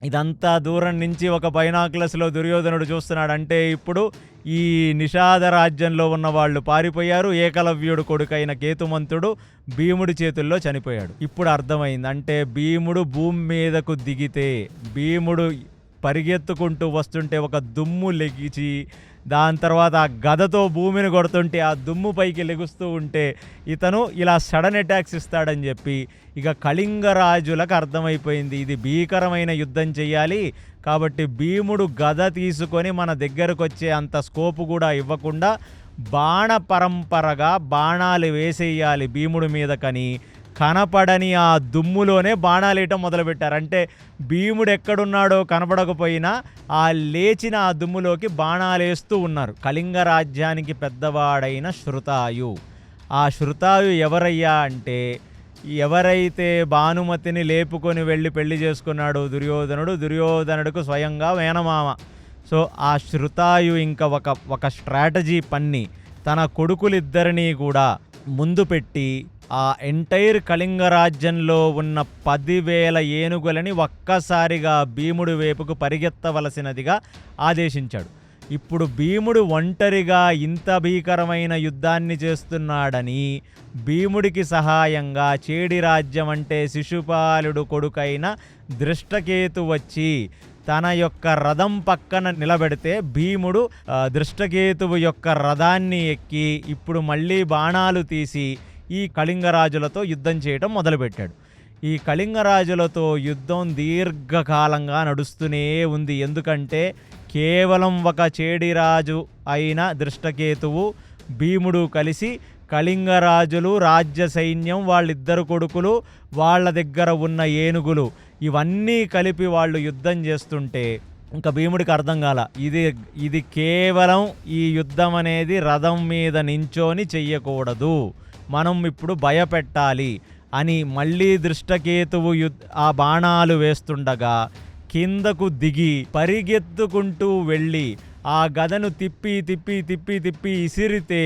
ఇదంతా దూరం నుంచి ఒక బైనాక్యులస్‌లో దుర్యోధనుడు చూస్తున్నాడు. అంటే ఇప్పుడు ఈ నిషాద రాజ్యంలో ఉన్న వాళ్ళు పారిపోయారు. ఏకలవ్యుడు కొడుకైన కేతుమంతుడు భీముడి చేతుల్లో చనిపోయాడు. ఇప్పుడు అర్థమైంది. అంటే భీముడు భూమి మీదకు దిగితే, భీముడు పరిగెత్తుకుంటూ వస్తుంటే ఒక దుమ్ము లెగిచి, దాని తర్వాత ఆ గదతో భూమిని కొడుతుంటే ఆ దుమ్ము పైకి లెగుస్తూ ఉంటే ఇతను ఇలా సడన్ అటాక్స్ ఇస్తాడని చెప్పి ఇక కళింగరాజులకు అర్థమైపోయింది. ఇది భీకరమైన యుద్ధం చెయ్యాలి. కాబట్టి భీముడు గద తీసుకొని మన దగ్గరకు వచ్చే అంత స్కోపు కూడా ఇవ్వకుండా బాణ పరంపరగా బాణాలు వేసేయాలి భీముడి మీదకని కనపడని ఆ దుమ్ములోనే బాణాలేయటం మొదలుపెట్టారు. అంటే భీముడు ఎక్కడున్నాడో కనపడకపోయినా ఆ లేచిన ఆ దుమ్ములోకి బాణాలేస్తూ ఉన్నారు. కళింగ రాజ్యానికి పెద్దవాడైన శృతాయు. ఆ శృతాయు ఎవరయ్యా అంటే, ఎవరైతే భానుమతిని లేపుకొని వెళ్ళి పెళ్లి చేసుకున్నాడు దుర్యోధనుడుకు స్వయంగా మేనమామ. సో ఆ శృతాయు ఇంకా ఒక స్ట్రాటజీ పన్ని తన కొడుకులిద్దరినీ కూడా ముందు పెట్టి ఆ ఎంటైర్ కళింగ రాజ్యంలో ఉన్న 10,000 ఏనుగులని ఒక్కసారిగా భీముడి వైపుకు పరిగెత్తవలసినదిగా ఆదేశించాడు. ఇప్పుడు భీముడు ఒంటరిగా ఇంత భీకరమైన యుద్ధాన్ని చేస్తున్నాడని భీముడికి సహాయంగా చేడి రాజ్యం అంటే శిశుపాలుడు కొడుకైన దృష్టకేతు వచ్చి తన యొక్క రథం పక్కన నిలబెడితే భీముడు దృష్టకేతువు యొక్క రథాన్ని ఎక్కి ఇప్పుడు మళ్ళీ బాణాలు తీసి ఈ కళింగరాజులతో యుద్ధం చేయటం మొదలుపెట్టాడు. ఈ కళింగరాజులతో యుద్ధం దీర్ఘకాలంగా నడుస్తూనే ఉంది. ఎందుకంటే కేవలం ఒక చేడిరాజు అయిన దృష్టకేతువు భీముడు కలిసి కళింగరాజులు, రాజ్య సైన్యం, వాళ్ళిద్దరు కొడుకులు, వాళ్ళ దగ్గర ఉన్న ఏనుగులు ఇవన్నీ కలిపి వాళ్ళు యుద్ధం చేస్తుంటే ఇంకా భీముడికి అర్థం కాల. ఇది కేవలం ఈ యుద్ధం అనేది రథం మీద నించోని చెయ్యకూడదు, మనం ఇప్పుడు భయపెట్టాలి అని మళ్ళీ దృష్టకేతువు ఆ బాణాలు వేస్తుండగా కిందకు దిగి పరిగెత్తుకుంటూ వెళ్ళి ఆ గదను తిప్పి తిప్పి తిప్పి తిప్పి ఇసిరితే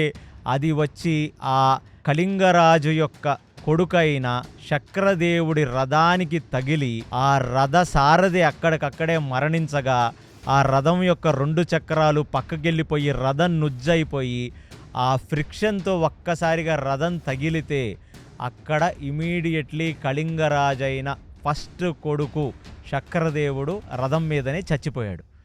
అది వచ్చి ఆ కళింగరాజు యొక్క కొడుకైన శక్రదేవుడి రథానికి తగిలి ఆ రథ సారథి అక్కడికక్కడే మరణించగా ఆ రథం యొక్క 2 చక్రాలు పక్కకెళ్ళిపోయి రథం నుజ్జైపోయి ఆ ఫ్రిక్షన్తో ఒక్కసారిగా రథం తగిలితే అక్కడ ఇమీడియట్లీ కళింగరాజైన ఫస్ట్ కొడుకు శక్రదేవుడు రథం మీదనే చచ్చిపోయాడు.